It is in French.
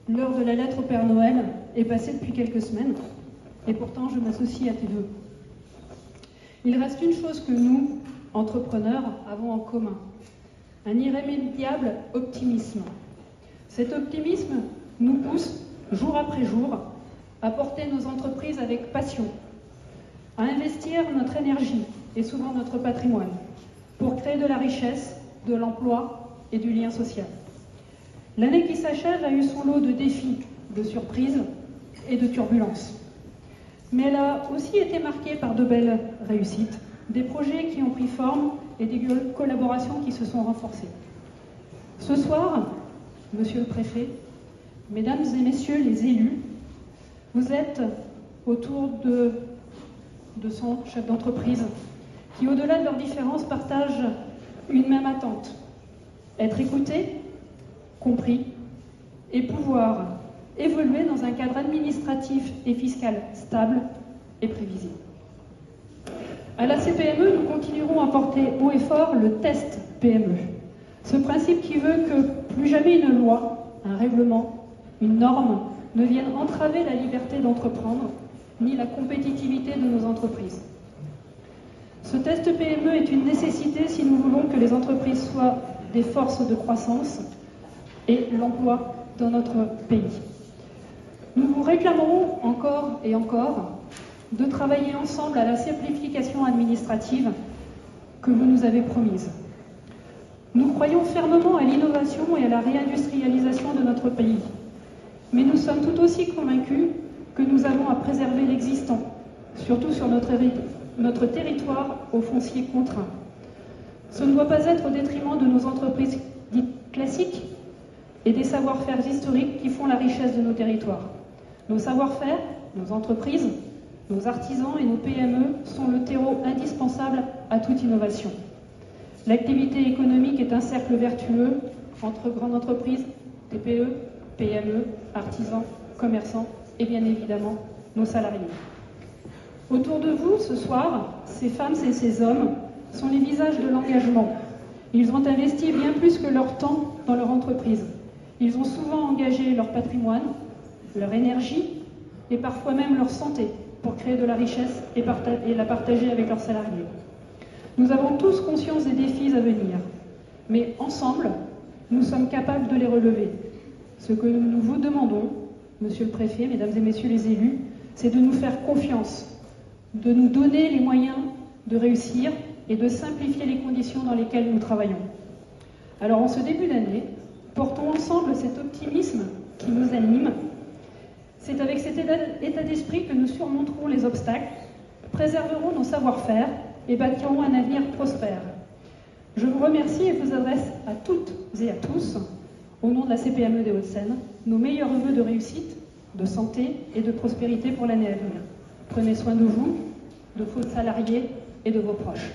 L'heure de la lettre au Père Noël est passée depuis quelques semaines, et pourtant je m'associe à tes vœux. Il reste une chose que nous, entrepreneurs, avons en commun, un irrémédiable optimisme. Cet optimisme nous pousse, jour après jour, à porter nos entreprises avec passion, à investir notre énergie et souvent notre patrimoine pour créer de la richesse, de l'emploi et du lien social. L'année qui s'achève a eu son lot de défis, de surprises et de turbulences. Mais elle a aussi été marquée par de belles réussites, des projets qui ont pris forme et des collaborations qui se sont renforcées. Ce soir, Monsieur le Préfet, Mesdames et Messieurs les élus, vous êtes autour de 200 chefs d'entreprise qui, au-delà de leurs différences, partagent une même attente. Être écoutés, compris, et pouvoir évoluer dans un cadre administratif et fiscal stable et prévisible. À la CPME, nous continuerons à porter haut et fort le test PME. Ce principe qui veut que plus jamais une loi, un règlement, une norme ne viennent entraver la liberté d'entreprendre, ni la compétitivité de nos entreprises. Ce test PME est une nécessité si nous voulons que les entreprises soient des forces de croissance et l'emploi dans notre pays. Nous vous réclamerons encore et encore de travailler ensemble à la simplification administrative que vous nous avez promise. Nous croyons fermement à l'innovation et à la réindustrialisation de notre pays. Mais nous sommes tout aussi convaincus que nous avons à préserver l'existant, surtout sur notre territoire au foncier contraint. Ce ne doit pas être au détriment de nos entreprises dites classiques et des savoir-faire historiques qui font la richesse de nos territoires. Nos savoir-faire, nos entreprises, nos artisans et nos PME sont le terreau indispensable à toute innovation. L'activité économique est un cercle vertueux entre grandes entreprises, TPE, PME, artisans, commerçants et bien évidemment nos salariés. Autour de vous, ce soir, ces femmes et ces hommes sont les visages de l'engagement. Ils ont investi bien plus que leur temps dans leur entreprise. Ils ont souvent engagé leur patrimoine, leur énergie et parfois même leur santé pour créer de la richesse et la partager avec leurs salariés. Nous avons tous conscience des défis à venir, mais ensemble, nous sommes capables de les relever. Ce que nous vous demandons, Monsieur le Préfet, Mesdames et Messieurs les élus, c'est de nous faire confiance, de nous donner les moyens de réussir et de simplifier les conditions dans lesquelles nous travaillons. Alors, en ce début d'année, portons ensemble cet optimisme qui nous anime. C'est avec cet état d'esprit que nous surmonterons les obstacles, préserverons nos savoir-faire et bâtirons un avenir prospère. Je vous remercie et vous adresse à toutes et à tous, au nom de la CPME des Hauts-de-Seine, nos meilleurs vœux de réussite, de santé et de prospérité pour l'année à venir. Prenez soin de vous, de vos salariés et de vos proches.